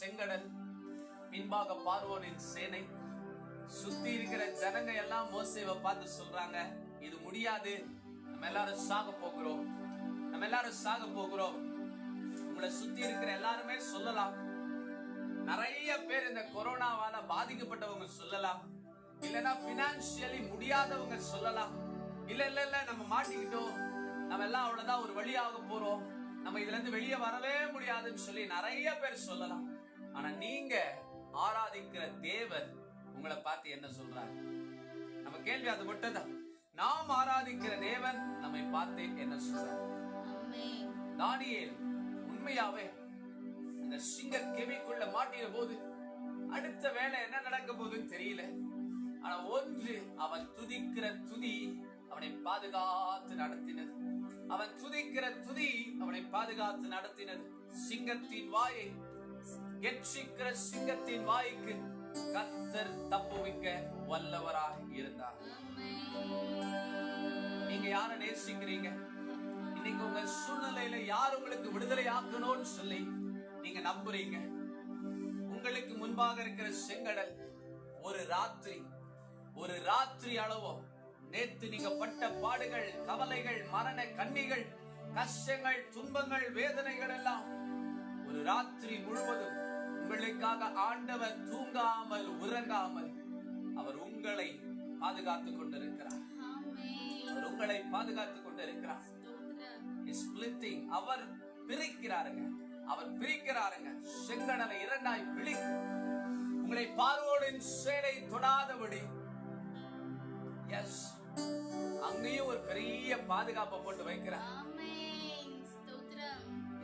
செங்கடல், பின்பாக பார்வோனின் சேனை, சுத்தி இருக்கிற ஜனங்க எல்லாம் மோசேவை பார்த்து சொல்றாங்க, இது முடியாது, நம்ம எல்லாரும் சாக போகிறோம், நம்ம எல்லாரும் சாக போகிறோம். உங்களை சுத்தி இருக்கிற எல்லாருமே சொல்லலாம், நிறைய பேர் இந்த கொரோனாவால பாதிக்கப்பட்டவங்க சொல்லலாம், இல்லைன்னா பினான்சியலி முடியாதவங்க சொல்லலாம், இல்ல இல்ல இல்ல நம்ம மாட்டிக்கிட்டோம், நம்ம எல்லாம் அவ்வளவுதான், ஒரு வழியாக போறோம், நம்ம இதுல இருந்து வெளியே வரவே முடியாதுன்னு சொல்லி நிறைய பேர் சொல்லலாம். ஆனா நீங்க ஆராதிக்கிற தேவன் உங்களை பார்த்து என்ன சொல்றாரு? நம்ம கேள்வி அது மட்டும் தான். நாம் ஆராதிக்கிற தேவன் நம்மை பார்த்து என்ன சொல்றார்? தானியேல் உண்மையாவே அந்த சிங்க கெவிக்குள்ள மாட்டிய போது அடுத்த வேலை என்ன நடக்க போகுதுன்னு தெரியல. ஆனா ஒன்று, அவன் துதிக்கிற துதி அவனை பாதுகாத்து நடத்தினது. அவன் துதிக்கிற துதி அவனை பாதுகாத்து நடத்தினது. சிங்கத்தின் வாயை, கெர்ச்சிக்கிற சிங்கத்தின் வாய்க்கு கர்த்தர் தப்புவிக்க வல்லவராக இருந்தார். நீங்க யாரை நேசிக்கிறீங்க? இன்னைக்கு உங்க சூழ்நிலையில யார் உங்களுக்கு விடுதலை ஆக்கணும்னு சொல்லி நீங்க நம்புறீங்க? உங்களுக்கு முன்பாக இருக்கிற செங்கடல் ஒரு ராத்திரி அளவோ, நேற்று நீங்க பட்ட பாடுகள், கவலைகள், மரண கண்ணிகள், கஷ்டங்கள், துன்பங்கள், வேதனைகள் எல்லாம் ஒரு ராத்திரி முழுவதும் உங்களுக்காக ஆண்டவர் தூங்காமல் உறங்காமல் அவர் உங்களை பாதுகாத்துக் கொண்டிருக்கிறார். அவர் உங்களை பாதுகாத்துக் கொண்டிருக்கிறார். அவர் பிரிக்கிறாருங்க. செங்கடலை இரண்டாய் பிரித்து உங்களை பார்வோனின் சேனை தொடாதபடி, எஸ், அங்கேயும் ஒரு பெரிய பாதுகாப்பை போட்டு வைக்கிறார்.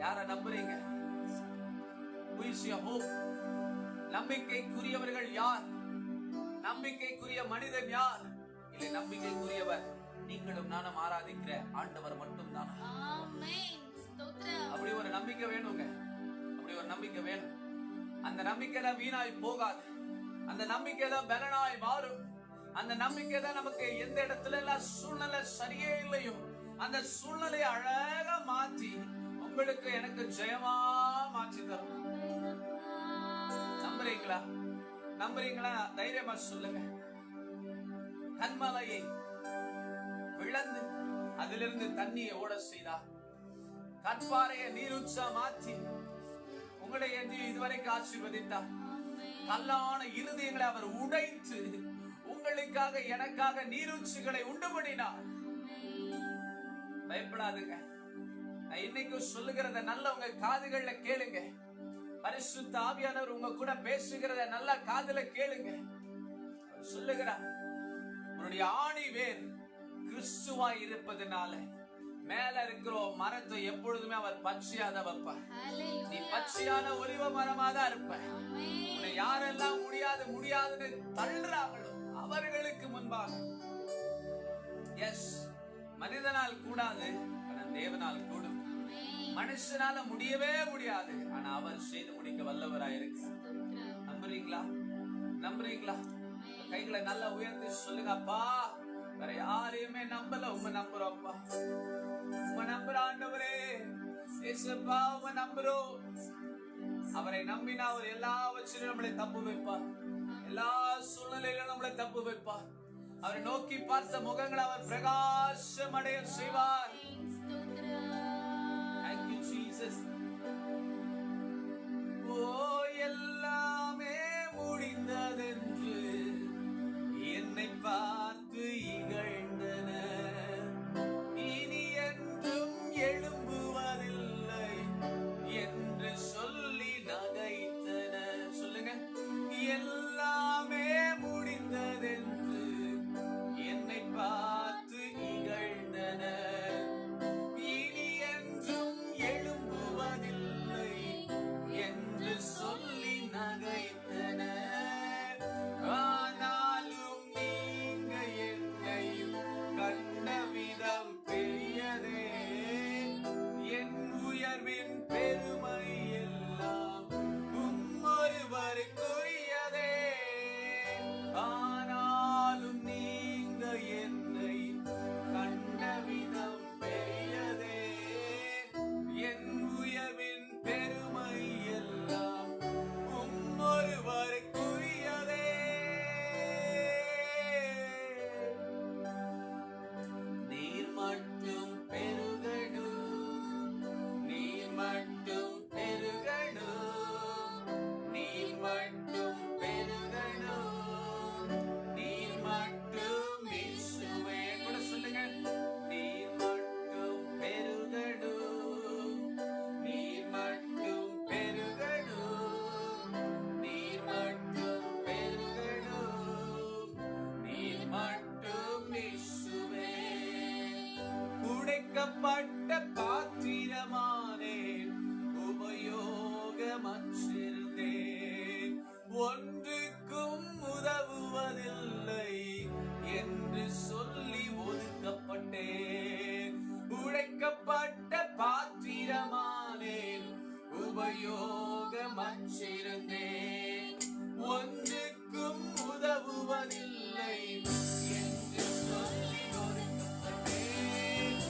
யார நம்புறீங்க? நம்பிக்கைக்குரியவர்கள் யார்? நம்பிக்கைக்குரிய மனிதன் யார்? இல்லை, நம்பிக்கைக்குரியவர் நீங்களும் நானும் ஆராதிக்கிற ஆண்டவர் மட்டும் தான். அப்படி ஒரு நம்பிக்கை வேணுங்க. அப்படி ஒரு நம்பிக்கை வேணும். அந்த நம்பிக்கை வீணாய் போகாது. அந்த நம்பிக்கை பலனாய் மாறும். அந்த நம்பிக்கை தான் நமக்கு எந்த இடத்துல எல்லாம் சூழ்நிலை சரியே இல்லையோ அந்த சூழ்நிலையை அழகா மாற்றி உங்களுக்கு எனக்கு ஜெயமா மாற்றி தரும். நம்புறீங்களா? தைரியமா சொல்லுங்க. கன்மலையை பிளந்து அதிலிருந்து தண்ணியை ஓட செய்தார். கற்பாறையை நீருச்சா மாற்றி உங்களை இதுவரைக்கும் ஆசீர்வதித்தார். கல்லான இருதயங்களை அவர் உடைத்து உங்களுக்காக எனக்காக நீரூற்றுகளை உண்டு பண்ணினார். பயப்படாதுங்க. நான் இன்னைக்கு சொல்லுகிறத நல்ல உங்க காதுகள்ல கேளுங்க. பரிசுத்த ஆவியானவர் உங்க கூட பேசுகிறத நல்ல காதுல கேளுங்க. சொல்லுகிறார், உன்னுடைய ஆணி வேர் கிறிஸ்துவாய் இருப்பதனால மேல இருக்கிற மரத்தை எப்பொழுதுமே அவர் பச்சையாத வைப்பார். நீ பச்சையான ஒலிவ மரமா தான் இருப்ப. உன்னை யாரெல்லாம் முடியாதுன்னு தள்ளுறாங்களோ அவர்களுக்கு முன்பாக, எஸ், மனிதனால் கூடாது, ஆனால் தேவனால் கூடும். மனுஷனால முடியவே முடியாது, ஆனா அவர் செய்து முடிக்க வல்லவராயிருக்கு. நம்புறீங்களா? கைகளை நல்லா உயர்த்தி சொல்லுங்க. அப்பா, வேற யாரையுமே நம்பல, உங்க நம்புறோம்ப்பா. உங்க நம்புற ஆண்டவரே, இயேசுப்பா, உங்க நம்புறோம். அவரை நம்பினா அவர் எல்லாவற்றிலும் நம்மளை தப்பு வைப்பார். எல்லா சூழ்நிலையிலும் நம்மளை தப்பு வைப்பார். அவரை நோக்கி பார்த்த முகங்களை அவர் பிரகாசம் அடைய செய்வார். Thank you, Jesus. எல்லாமே முடிந்ததென்று என்னை பார்த்து இகழ்ந்தனர். இனி என்றும் எழும்புவதில்லை என்று சொல்லி நகைத்தனர். சொல்லுங்க. எல்லாமே முடிந்ததென்று என்னை பார்த்து இகழ்ந்தனர். இனி என்றும் எழும்புவதில்லை என்று சொல்லி நகைத்தனர். ஆனாலும் நீங்க என்னையும் கண்ட விதம் பெரியதே. என் உயர்வின் பெருமை எல்லாம் உம்மொருவருக்குரியதே. உடைக்கப்பட்ட பாத்திரமானேன், உபயோகமற்றிருந்தேன், ஒன்றுக்கும் உதவுவதில்லை என்று சொல்லி ஒதுக்கப்பட்டேன். உடைக்கப்பட்ட பாத்திரமானேன், உபயோகமற்றிருந்தேன், ஒன்றுக்கும் உதவுவதில்லை என்று சொல்லி ஒதுக்கப்பட்டேன்.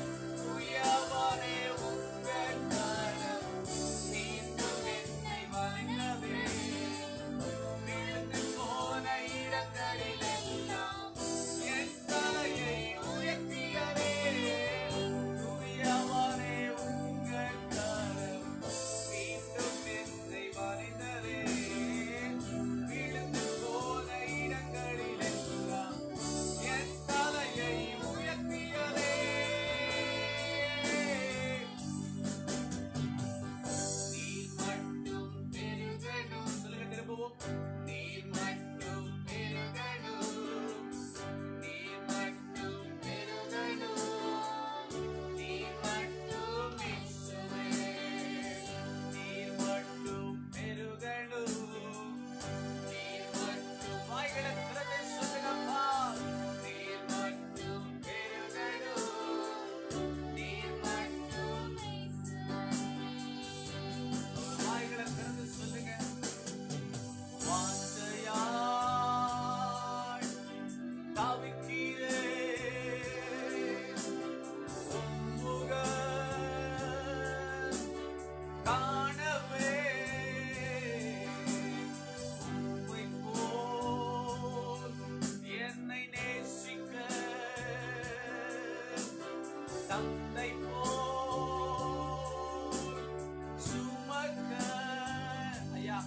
உயர்வானே உங்கள் கரம் மீண்டும் என்னை வணங்கவே, விழுந்து போன இடங்களிலெல்லாம் என் தலையை உயர்த்தியவே. உயர்வானே உங்கள் கரம் மீண்டும் என்னை வணங்கவே, விழுந்து போன இடங்களிலெல்லாம் என் தலையை உயர்த்தியவே. நீர் மட்டும் பெருகணும். சொல்லுங்க திரும்பவும். நீர் மட்டும் பெருகணும், நீர் மட்டும் பெருகணும், நீர் மட்டும் இயேசுவே, நீர் மட்டும் பெருகணும், நீர் மட்டும். வாய்களை திறந்து சொல்லுங்கப்பா. நீர் மட்டும் பெருகணும், நீர் மட்டும். வாய்களை திறந்து சொல்லுங்க. வாஞ்சையாய் தவிக்கிறேன், உம்முகம் காணவே, உம்மை போல் என்னை நேசிக்க, தந்தை போல் சுமக்க. ஐயா,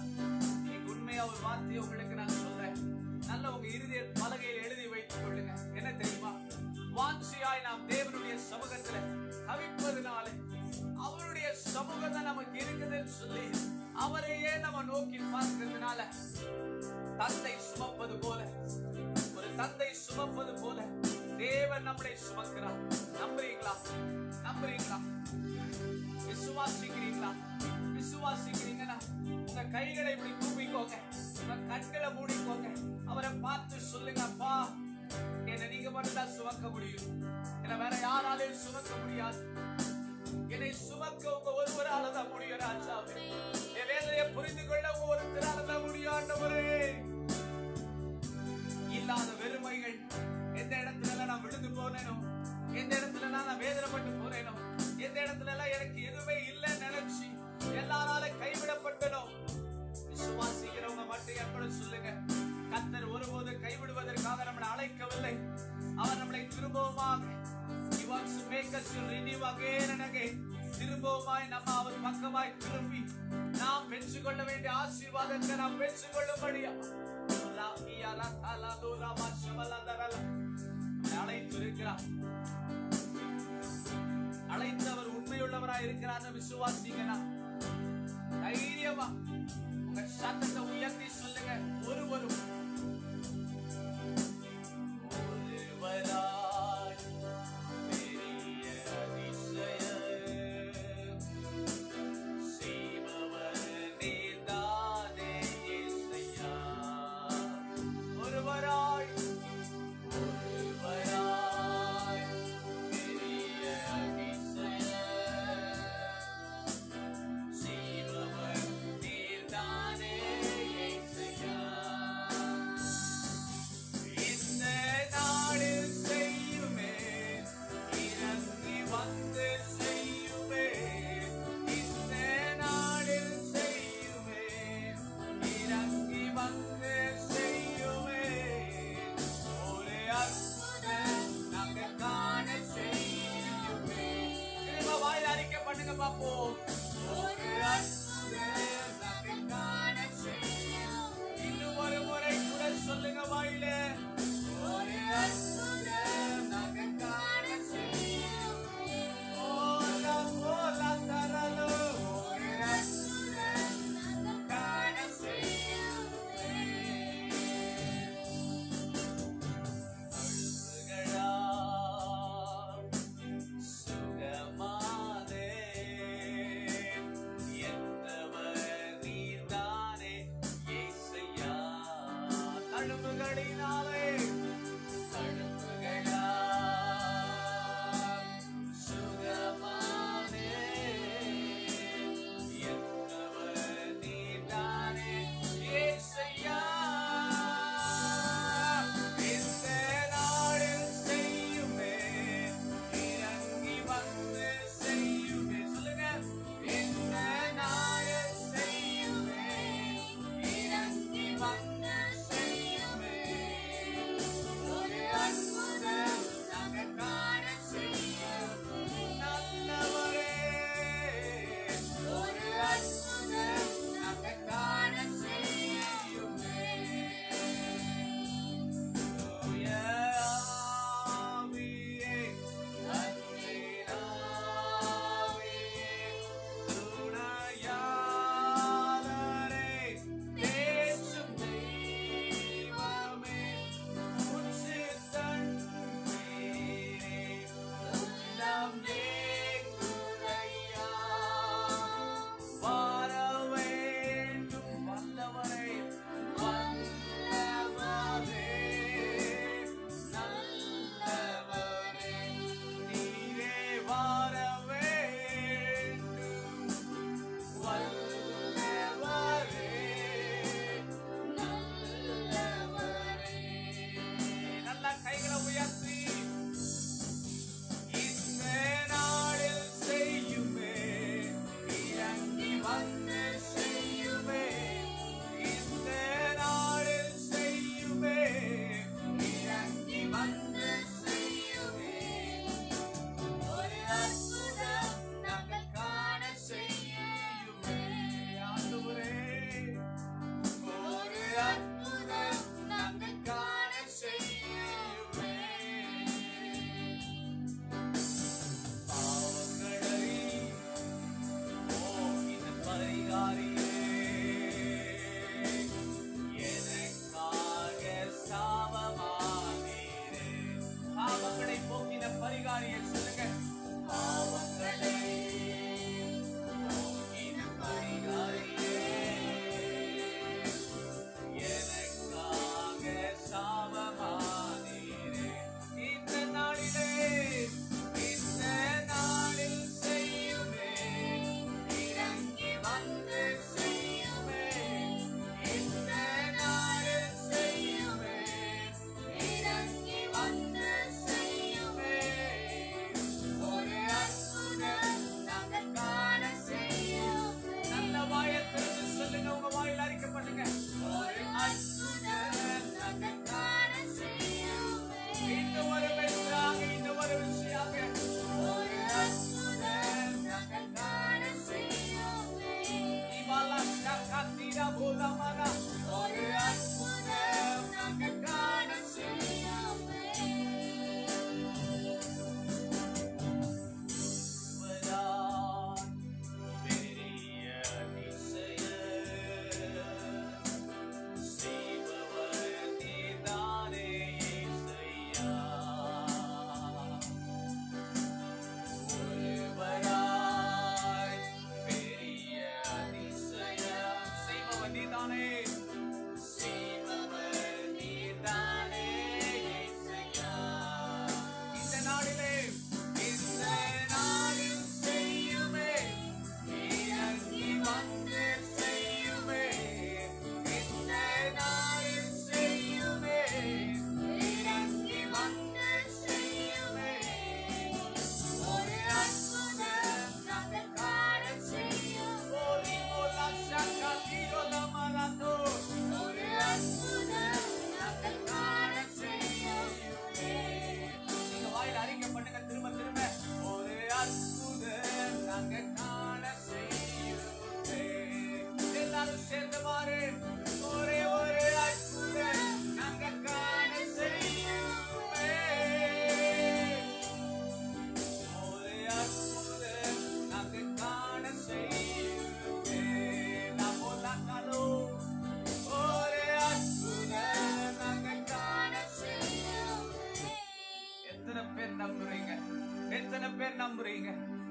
இன்னைக்கு உண்மையா ஒரு வார்த்தையை உங்களுக்கு நான் சொல்றேன். நல்ல உங்க இருதய பலகையில் எழுதி வைத்துக் கொள்ளுங்க. என்ன தெரியுமா? வாஞ்சியாய் நாம் தேவனுடைய சமூகத்துல தவிப்பதனால, அவருடைய சமூகம் தான் நமக்கு இருக்குதுன்னு சொல்லி அவரையே நம்ம நோக்கி பார்க்கிறதுனால, தந்தை சுமப்பது போல, ஒரு தந்தை சுமப்பது போல தேவன் நம்மளை சுமக்கிறார். நம்புறீங்களா? நம்புறீங்களா? விசுவாசிக்கிறீங்களா? விசுவாசிக்கிறீங்கன்னா உங்க கைகளை இப்படி கூப்பிக்கோங்க, உங்க கண்களை மூடிக்கோங்க, அவரை பார்த்து சொல்லுங்க, அப்பா என்னை நீங்க மட்டும்தான் சுமக்க முடியும், என்னை வேற யாராலையும் சுமக்க முடியாது, என்னை சுமக்க உங்க ஒருவரால தான் முடியும் ராஜாவே. என் வேதனையை புரிந்து கொள்ள உங்க ஒருத்தரால தான் முடியும் ஆண்டவரே. இல்லாத வெறுமைகள் எந்த இடத்துல நான் விழுந்து போனேனோ, எந்த இடத்துல நான் வேதனைப்பட்டு போனேனோ, எந்த இடத்துல எல்லாம் எனக்கு எதுவுமே இல்லைன்னு நினைச்சு எல்லாரால கைவிடப்பட்டனோ, விசுவாசிக்கிறவங்க மட்டும் எப்பொழுது சொல்லுங்க, கர்த்தர் ஒருபோது கைவிடுவதற்காக நம்மளை அழைக்கவில்லை. அவர் நம்மளை திரும்பவுமாக He wants to make us to renew again and again. திரும்பவுமாய் நம்ம அவர் பக்கமாய் திரும்பி நாம் பெற்றுக்கொள்ள வேண்டிய ஆசீர்வாதத்தை நாம் பெற்றுக்கொள்ளும்படியா அழைத்திருக்கிறார். அழைத்தவர் உண்மையுள்ளவராய் இருக்கிறார். விசுவாசிங்கன்னா தைரியமா உங்க சத்தத்தை உயர்த்தி சொல்லுங்க. ஒருவராய் பெரிய அதிசயம் செய்பவர் நீர்தானே இயேசையா. ஒருவராய் பெரிய அதிசயம் செய்பவர் நீர்தானே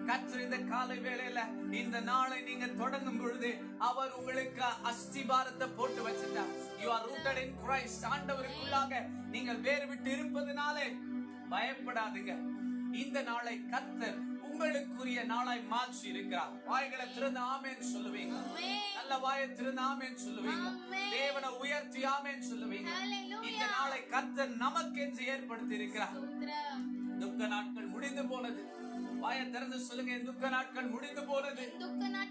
கர்த்தர் இந்த காலை வேளையில இந்த நாளை நீங்க தொடங்கும் பொழுது அவர் உங்களுக்கு அஸ்திபாரத்தை போட்டு வச்சிட்டார். You are rooted in Christ. ஆண்டவருக்குள்ளாக நீங்கள் வேறு விட்டு இருப்பதனாலே பயப்படாதீங்க. இந்த நாளை கர்த்தர் உங்களுக்குரிய நாளாய் மாற்றி இருக்கிறார். வாய்களை திறந்து ஆமென் சொல்லுவீங்க. நல்ல வாயை திறந்து ஆமென் சொல்லுவீங்க. தேவனை உயர்த்தி ஆமென் சொல்லுவீங்க. இந்த நாளை கர்த்தர் நமக்கென்று ஏற்படுத்தி இருக்கிறார். துக்க நாட்கள் முடிந்து போனது. வாயை திறந்து சொல்லுங்க, என் துக்க நாட்கள் முடிந்து போனது.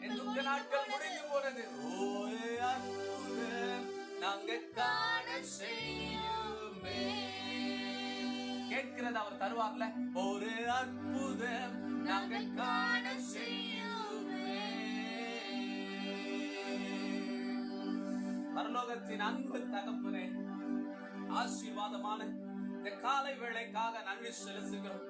என் துக்க நாட்கள் முடிந்து போனது. ஓரே அற்புதம் நாங்க காண செய்யுமே. கேட்கிறது அவர் தருவார்ல. ஒரு அற்புதம் நாங்கள் காண செய்யுமே. பரலோகத்தின் அன்பு தகப்பனே, ஆசீர்வாதமான இந்த காலை வேளைக்காக நன்றி செலுத்துகிறோம்.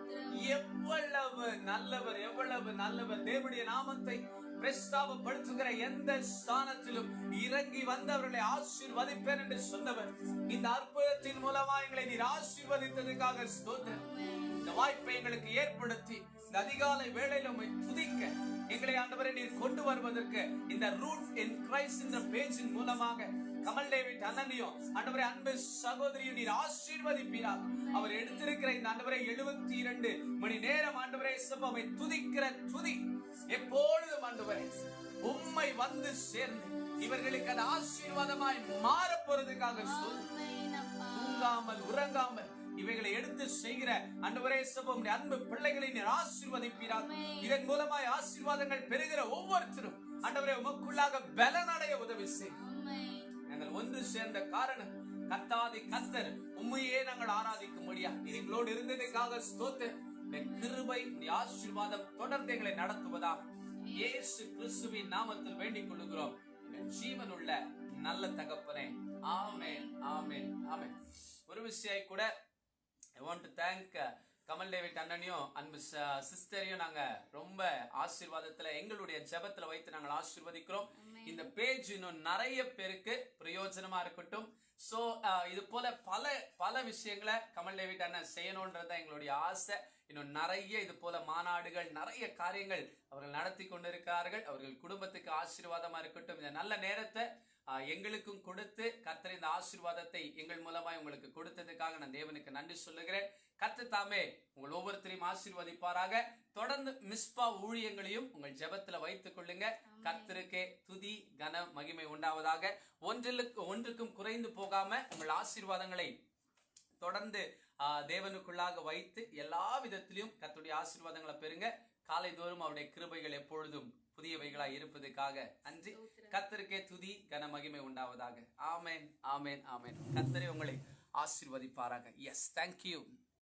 எவ்வளவு நல்லவர், எவ்வளவு நல்லவர். தேவனுடைய நாமத்தை பிரஸ்தாபப்படுத்துகிற எந்த ஸ்தானத்திலும் இறங்கி வந்தவர்களை ஆசீர்வதிப்பேன் என்று சொன்னவர். இந்த அற்புதத்தின் மூலமா எங்களை நீர் ஆசீர்வதித்ததுக்காக ஸ்தோத்திரம். இந்த வாய்ப்பை எங்களுக்கு ஏற்படுத்தி இந்த அதிகாலை வேளையில உம்மை துதிக்க எங்களை ஆண்டவரே நீர் கொண்டு வருவதற்கு இந்த ரூட் இன் கிரைஸ்ட் என்ற பேஜின் மூலமாக கமல் டேவிட் அண்ணனையும் ஆண்டவரே அன்பு சகோதரியும் நீர் ஆசீர்வதிப்பீராக. அவர் எடுத்திருக்கிற இந்த ஆண்டவரே 72 மணி நேரம் ஆண்டவரே சபை துதிக்கிற துதி எப்பொழுதும் ஆண்டவரே உம்மை வந்து சேர்ந்து இவர்களுக்கு அது ஆசீர்வாதமாய் மாற போறதுக்காக தூங்காமல் உறங்காமல் இவைகளை எடுத்து செய்கிற ஆண்டவரே சபை அன்பு பிள்ளைகளை நீர் ஆசீர்வதிப்பீராக. இதன் மூலமாய் ஆசீர்வாதங்கள் பெறுகிற ஒவ்வொருத்தரும் ஆண்டவரே உமக்குள்ளாக பலனடைய உதவி செய்யும். நாங்கள் ஒன்று சேர்ந்த காரணம் கர்த்தாதி கர்த்தர் உம்மையே நாங்கள் ஆராதிக்க முடியாது. எங்களோடு இருந்ததுக்காக ஸ்தோத்திரம். கிருபை ஆசீர்வாதம் தொடர்ந்து எங்களை நடத்துவதாக இயேசு கிறிஸ்துவின் நாமத்தில் வேண்டிக் கொள்கிறோம் ஜீவனுள்ள நல்ல தகப்பனே. ஆமென், ஆமென், ஆமென். ஒரு விஷயம் கூட I want to thank Kamal David அண்ணனையும் அன்பு சிஸ்டரையும் நாங்க ரொம்ப ஆசீர்வாதத்துல எங்களுடைய ஜெபத்துல வைத்து நாங்கள் ஆசீர்வதிக்கிறோம். இந்த பேஜ் இன்னும் நிறைய பேருக்கு பிரயோஜனமா இருக்கட்டும். சோ இது போல பல விஷயங்களை கமல் டேவிட் அண்ணன் செய்யணும்ன்றது எங்களுடைய ஆசை. இன்னும் நிறைய இது போல மாநாடுகள், நிறைய காரியங்கள் அவர்கள் நடத்தி கொண்டிருக்கிறார்கள். அவர்கள் குடும்பத்துக்கு ஆசீர்வாதமா இருக்கட்டும். இந்த நல்ல நேரத்தை எங்களுக்கும் கொடுத்து கர்த்தர் இந்த ஆசீர்வாதத்தை எங்கள் மூலமாய் உங்களுக்கு கொடுத்ததுக்காக நான் தேவனுக்கு நன்றி சொல்லுகிறேன். கர்த்தர் தாமே உங்கள் ஒவ்வொருத்தரையும் ஆசீர்வதிப்பாராக. தொடர்ந்து மிஸ்பா ஊழியங்களையும் உங்கள் ஜெபத்துல வைத்துக் கொள்ளுங்க. கர்த்தருக்கே துதி கன மகிமை உண்டாவதாக. ஒன்றுக்கும் குறைந்து போகாம உங்கள் ஆசீர்வாதங்களை தொடர்ந்து தேவனுக்குள்ளாக வைத்து எல்லா விதத்திலும் கர்த்தருடைய ஆசீர்வாதங்களை பெறுங்க. காலை தோறும் அவருடைய கிருபைகள் எப்பொழுதும் புதியவைகளாய் இருப்பதற்காக நன்றி. கர்த்தருக்கே துதி கன மகிமை உண்டாவதாக. ஆமென், ஆமென், ஆமென். கர்த்தரே உங்களை ஆசீர்வதிப்பாராக. Yes, thank you.